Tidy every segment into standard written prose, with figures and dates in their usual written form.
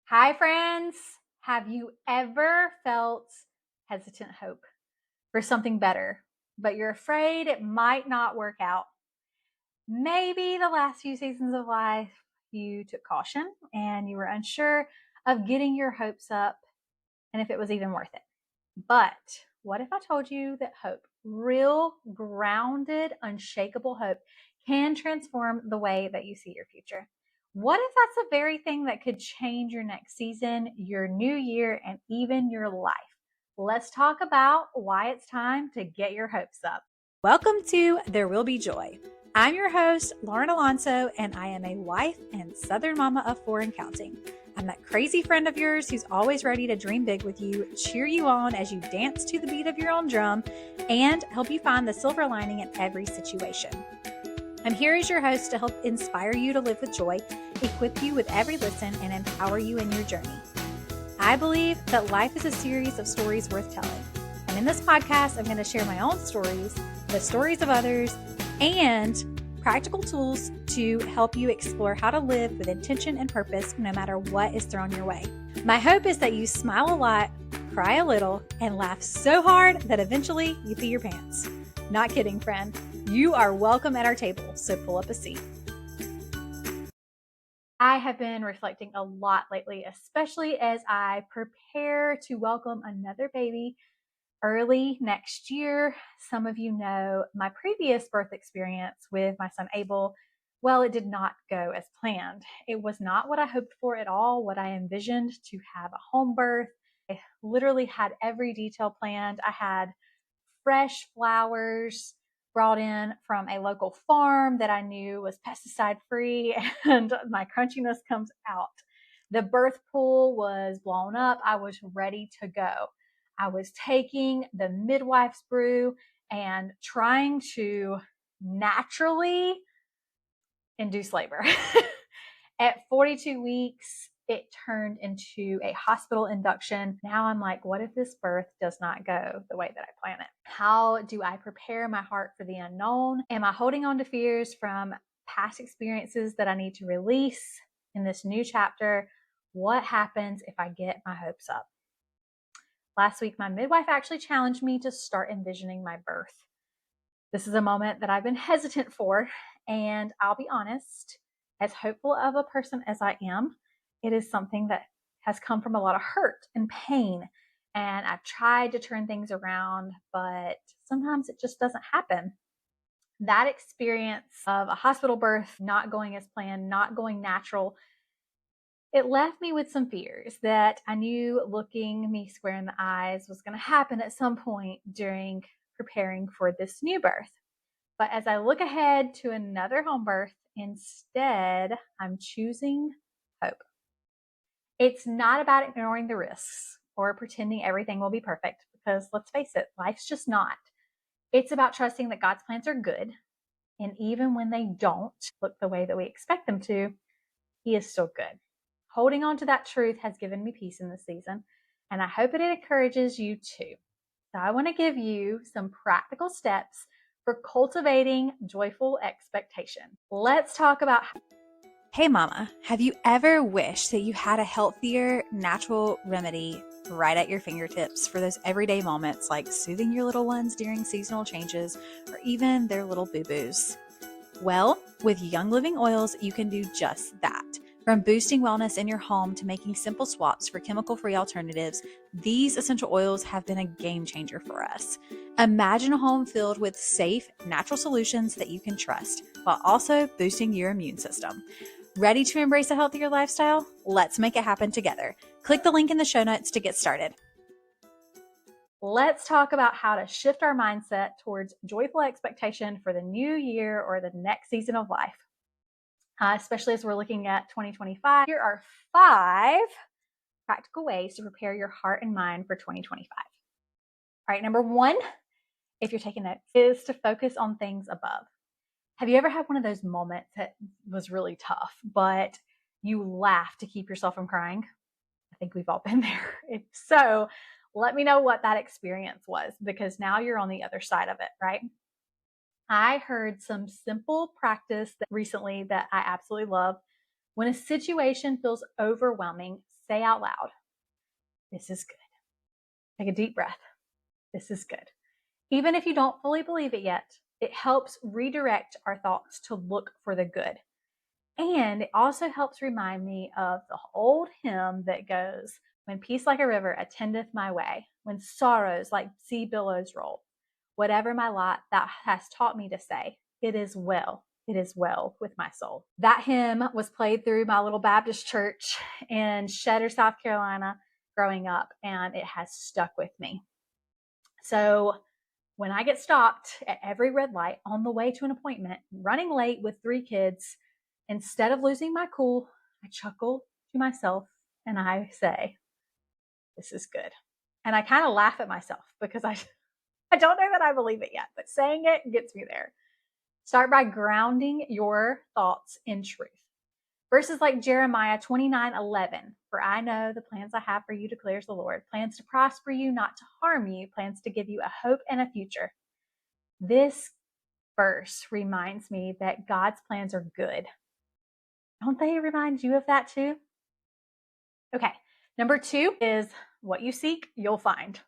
Hi, friends. Have you ever felt hesitant hope for something better, but you're afraid it might not work out? Maybe the last few seasons of life you took caution and you were unsure of getting your hopes up and if it was even worth it. But what if I told you that hope, real, grounded, unshakable hope, can transform the way that you see your future? What if that's the very thing that could change your next season, your new year, and even your life? Let's talk about why it's time to get your hopes up. Welcome to There Will Be Joy. I'm your host, Lauren Alonso, and I am a wife and Southern mama of four and counting. I'm that crazy friend of yours who's always ready to dream big with you, cheer you on as you dance to the beat of your own drum, and help you find the silver lining in every situation. I'm here as your host to help inspire you to live with joy, equip you with every listen, and empower you in your journey. I believe that life is a series of stories worth telling. And in this podcast, I'm going to share my own stories, the stories of others, and practical tools to help you explore how to live with intention and purpose no matter what is thrown your way. My hope is that you smile a lot, cry a little, and laugh so hard that eventually you pee your pants. Not kidding, friend. You are welcome at our table, so pull up a seat. I have been reflecting a lot lately, especially as I prepare to welcome another baby early next year. Some of you know my previous birth experience with my son Abel. Well, it did not go as planned. It was not what I hoped for at all, what I envisioned to have a home birth. I literally had every detail planned. I had fresh flowers brought in from a local farm that I knew was pesticide free, and my crunchiness comes out. The birth pool was blown up. I was ready to go. I was taking the midwife's brew and trying to naturally induce labor. At 42 weeks, it turned into a hospital induction. Now I'm like, what if this birth does not go the way that I plan it? How do I prepare my heart for the unknown? Am I holding on to fears from past experiences that I need to release in this new chapter? What happens if I get my hopes up? Last week, my midwife actually challenged me to start envisioning my birth. This is a moment that I've been hesitant for, and I'll be honest, as hopeful of a person as I am, it is something that has come from a lot of hurt and pain. And I've tried to turn things around, but sometimes it just doesn't happen. That experience of a hospital birth not going as planned, not going natural, it left me with some fears that I knew looking me square in the eyes was going to happen at some point during preparing for this new birth. But as I look ahead to another home birth, instead, I'm choosing hope. It's not about ignoring the risks or pretending everything will be perfect, because let's face it, life's just not. It's about trusting that God's plans are good. And even when they don't look the way that we expect them to, He is still good. Holding on to that truth has given me peace in this season, and I hope it encourages you too. So I want to give you some practical steps for cultivating joyful expectation. Let's talk about. Hey mama, have you ever wished that you had a healthier, natural remedy right at your fingertips for those everyday moments, like soothing your little ones during seasonal changes or even their little boo-boos? Well, with Young Living Oils, you can do just that. From boosting wellness in your home to making simple swaps for chemical-free alternatives, these essential oils have been a game changer for us. Imagine a home filled with safe, natural solutions that you can trust, while also boosting your immune system. Ready to embrace a healthier lifestyle? Let's make it happen together. Click the link in the show notes to get started. Let's talk about how to shift our mindset towards joyful expectation for the new year or the next season of life. Especially as we're looking at 2025. Here are 5 practical ways to prepare your heart and mind for 2025. All right, number 1, if you're taking notes, is to focus on things above. Have you ever had one of those moments that was really tough, but you laughed to keep yourself from crying? I think we've all been there. If so, let me know what that experience was, because now you're on the other side of it, right? I heard some simple practice recently that I absolutely love. When a situation feels overwhelming, say out loud, this is good. Take a deep breath. This is good. Even if you don't fully believe it yet, it helps redirect our thoughts to look for the good. And it also helps remind me of the old hymn that goes, when peace like a river attendeth my way, when sorrows like sea billows roll, whatever my lot, thou hast taught me to say, it is well with my soul. That hymn was played through my little Baptist church in Cheddar, South Carolina, growing up, and it has stuck with me. So when I get stopped at every red light on the way to an appointment, running late with 3 kids, instead of losing my cool, I chuckle to myself and I say, this is good. And I kind of laugh at myself because I don't know that I believe it yet, but saying it gets me there. Start by grounding your thoughts in truth. Verses like Jeremiah 29:11, for I know the plans I have for you, declares the Lord, plans to prosper you, not to harm you, plans to give you a hope and a future. This verse reminds me that God's plans are good. Don't they remind you of that too? Okay, number 2 is what you seek, you'll find.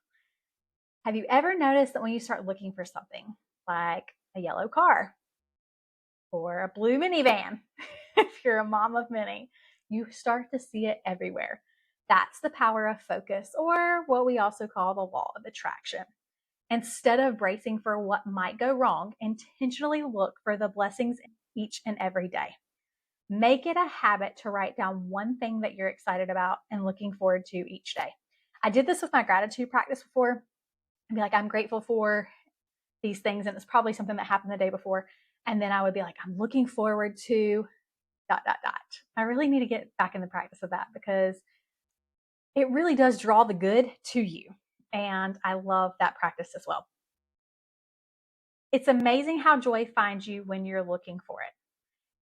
Have you ever noticed that when you start looking for something like a yellow car or a blue minivan, if you're a mom of many, you start to see it everywhere. That's the power of focus, or what we also call the law of attraction. Instead of bracing for what might go wrong, intentionally look for the blessings each and every day. Make it a habit to write down one thing that you're excited about and looking forward to each day. I did this with my gratitude practice before. I'd be like, I'm grateful for these things, and it's probably something that happened the day before. And then I would be like, I'm looking forward to ... I really need to get back in the practice of that because it really does draw the good to you. And I love that practice as well. It's amazing how joy finds you when you're looking for it.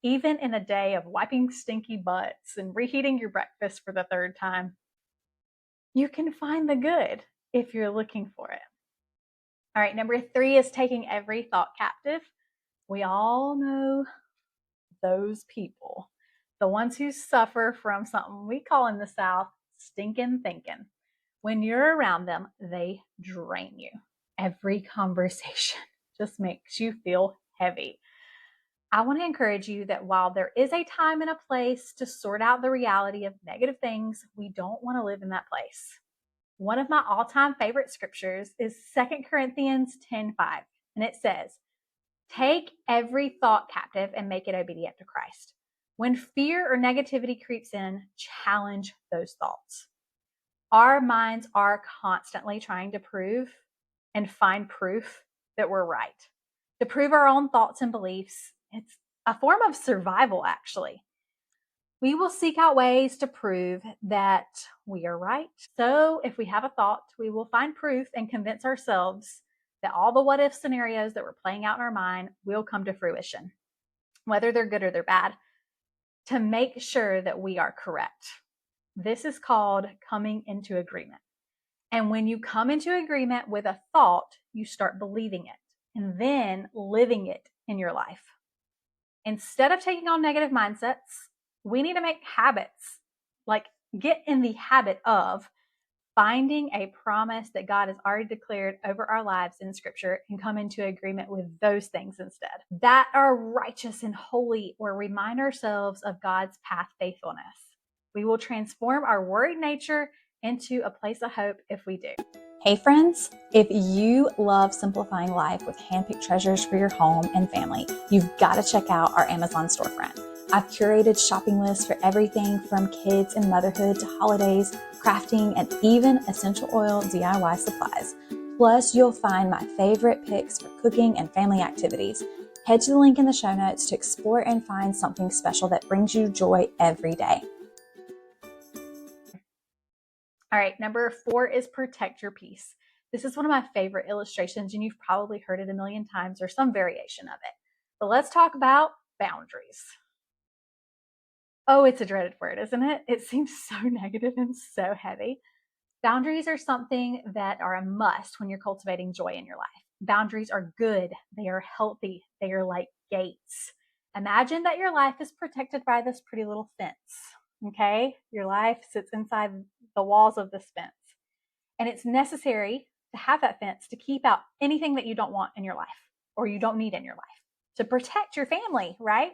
Even in a day of wiping stinky butts and reheating your breakfast for the 3rd time, you can find the good if you're looking for it. All right, number 3 is taking every thought captive. We all know those people, the ones who suffer from something we call in the South stinking thinking. When you're around them, they drain you. Every conversation just makes you feel heavy. I want to encourage you that while there is a time and a place to sort out the reality of negative things, we don't want to live in that place. One of my all-time favorite scriptures is 2 Corinthians 10:5, and it says, take every thought captive and make it obedient to Christ. When fear or negativity creeps in, challenge those thoughts. Our minds are constantly trying to prove and find proof that we're right. To prove our own thoughts and beliefs, it's a form of survival, actually. We will seek out ways to prove that we are right. So if we have a thought, we will find proof and convince ourselves that all the what if scenarios that we're playing out in our mind will come to fruition, whether they're good or they're bad, to make sure that we are correct. This is called coming into agreement. And when you come into agreement with a thought, you start believing it and then living it in your life. Instead of taking on negative mindsets, we need to make habits, like get in the habit of finding a promise that God has already declared over our lives in Scripture and come into agreement with those things instead, that are righteous and holy, or remind ourselves of God's past faithfulness. We will transform our worried nature into a place of hope if we do. Hey friends, if you love simplifying life with handpicked treasures for your home and family, you've got to check out our Amazon storefront. I've curated shopping lists for everything from kids and motherhood to holidays, crafting, and even essential oil DIY supplies. Plus, you'll find my favorite picks for cooking and family activities. Head to the link in the show notes to explore and find something special that brings you joy every day. All right, number 4 is protect your peace. This is one of my favorite illustrations, and you've probably heard it a million times or some variation of it. But let's talk about boundaries. Oh, it's a dreaded word, isn't it? It seems so negative and so heavy. Boundaries are something that are a must when you're cultivating joy in your life. Boundaries are good. They are healthy. They are like gates. Imagine that your life is protected by this pretty little fence. okay? Your life sits inside the walls of this fence. And it's necessary to have that fence to keep out anything that you don't want in your life or you don't need in your life to protect your family, right?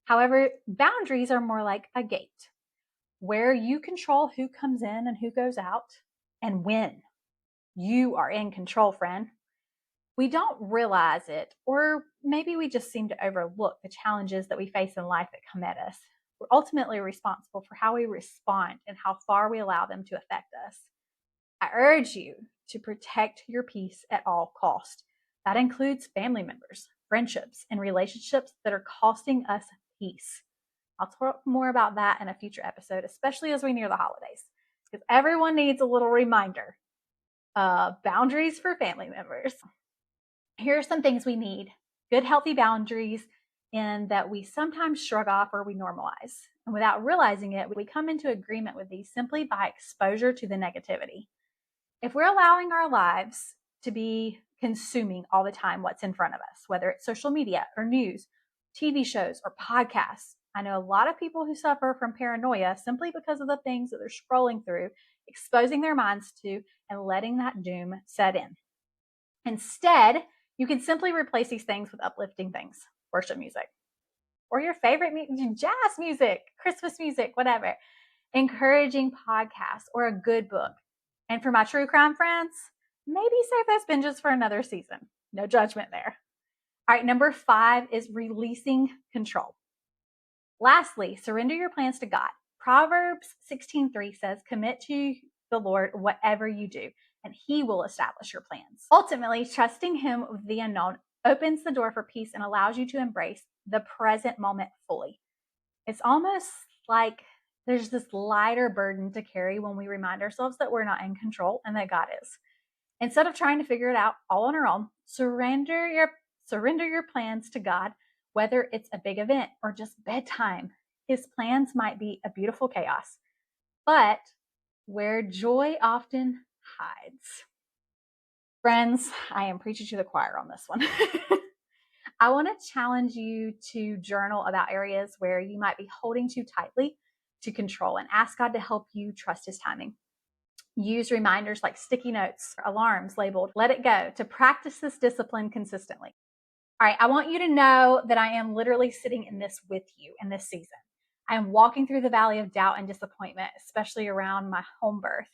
However, boundaries are more like a gate where you control who comes in and who goes out and when. You are in control, friend. We don't realize it, or maybe we just seem to overlook the challenges that we face in life that come at us. We're ultimately responsible for how we respond and how far we allow them to affect us. I urge you to protect your peace at all cost. That includes family members, friendships, and relationships that are costing us peace. I'll talk more about that in a future episode, especially as we near the holidays, because everyone needs a little reminder. Boundaries for family members. Here are some things we need. Good, healthy boundaries in that we sometimes shrug off or we normalize. And without realizing it, we come into agreement with these simply by exposure to the negativity. If we're allowing our lives to be consuming all the time what's in front of us, whether it's social media or news, TV shows or podcasts, I know a lot of people who suffer from paranoia simply because of the things that they're scrolling through, exposing their minds to, and letting that doom set in. Instead, you can simply replace these things with uplifting things, worship music, or your favorite jazz music, Christmas music, whatever, encouraging podcasts, or a good book. And for my true crime friends, maybe save those binges for another season. No judgment there. All right, number 5 is releasing control. Lastly, surrender your plans to God. Proverbs 16:3 says, commit to the Lord whatever you do, and he will establish your plans. Ultimately, trusting him with the unknown opens the door for peace and allows you to embrace the present moment fully. It's almost like there's this lighter burden to carry when we remind ourselves that we're not in control and that God is. Instead of trying to figure it out all on our own, surrender your plans to God, whether it's a big event or just bedtime. His plans might be a beautiful chaos, but where joy often hides. Friends, I am preaching to the choir on this one. I want to challenge you to journal about areas where you might be holding too tightly to control and ask God to help you trust his timing. Use reminders like sticky notes, alarms labeled "Let It Go" to practice this discipline consistently. All right, I want you to know that I am literally sitting in this with you in this season. I am walking through the valley of doubt and disappointment, especially around my home birth.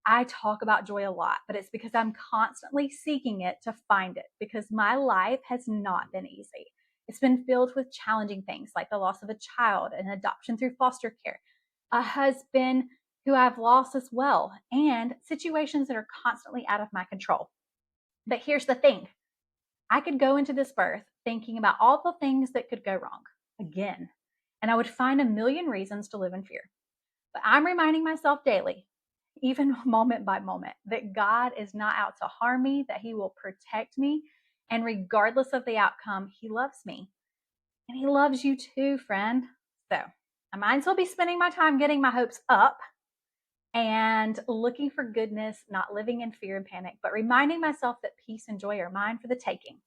I talk about joy a lot, but it's because I'm constantly seeking it to find it because my life has not been easy. It's been filled with challenging things like the loss of a child, an adoption through foster care, a husband who I've lost as well, and situations that are constantly out of my control. But here's the thing. I could go into this birth thinking about all the things that could go wrong again, and I would find a million reasons to live in fear. But I'm reminding myself daily, even moment by moment, that God is not out to harm me, that he will protect me, and regardless of the outcome, he loves me. And he loves you too, friend. So I might as well be spending my time getting my hopes up and looking for goodness, not living in fear and panic, but reminding myself that peace and joy are mine for the taking.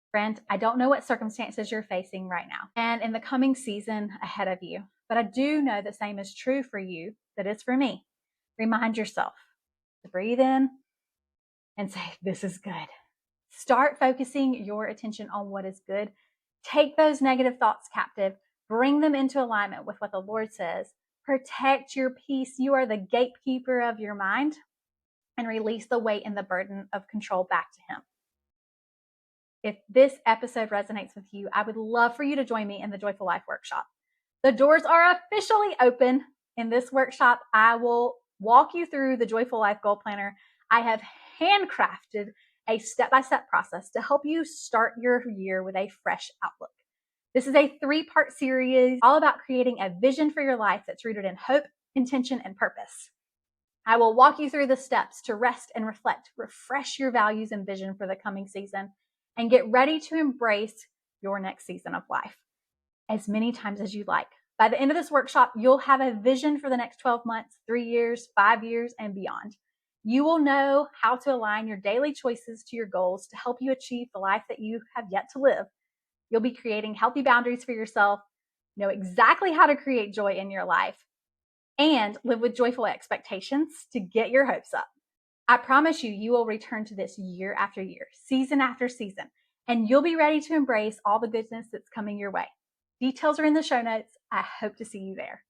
Friend, I don't know what circumstances you're facing right now and in the coming season ahead of you, but I do know the same is true for you that is for me. Remind yourself to breathe in and say, this is good. Start focusing your attention on what is good. Take those negative thoughts captive. Bring them into alignment with what the Lord says. Protect your peace. You are the gatekeeper of your mind, and release the weight and the burden of control back to him. If this episode resonates with you, I would love for you to join me in the Joyful Life Workshop. The doors are officially open. In this workshop, I will walk you through the Joyful Life Goal Planner. I have handcrafted a step-by-step process to help you start your year with a fresh outlook. This is a 3-part series all about creating a vision for your life that's rooted in hope, intention, and purpose. I will walk you through the steps to rest and reflect, refresh your values and vision for the coming season, and get ready to embrace your next season of life as many times as you like. By the end of this workshop, you'll have a vision for the next 12 months, 3 years, 5 years, and beyond. You will know how to align your daily choices to your goals to help you achieve the life that you have yet to live. You'll be creating healthy boundaries for yourself, know exactly how to create joy in your life, and live with joyful expectations to get your hopes up. I promise you, you will return to this year after year, season after season, and you'll be ready to embrace all the goodness that's coming your way. Details are in the show notes. I hope to see you there.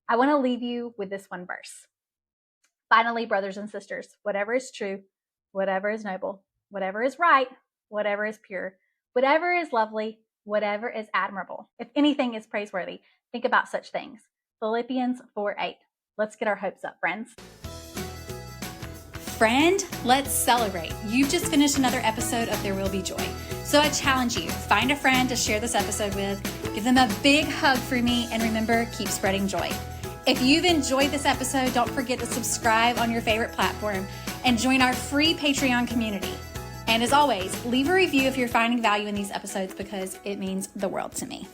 I want to leave you with this one verse. Finally, brothers and sisters, whatever is true, whatever is noble, whatever is right, whatever is pure, whatever is lovely, whatever is admirable, if anything is praiseworthy, think about such things. Philippians 4:8. Let's get our hopes up, friends. Friend, let's celebrate. You've just finished another episode of There Will Be Joy. So I challenge you, find a friend to share this episode with, give them a big hug for me, and remember, keep spreading joy. If you've enjoyed this episode, don't forget to subscribe on your favorite platform and join our free Patreon community. And as always, leave a review if you're finding value in these episodes because it means the world to me.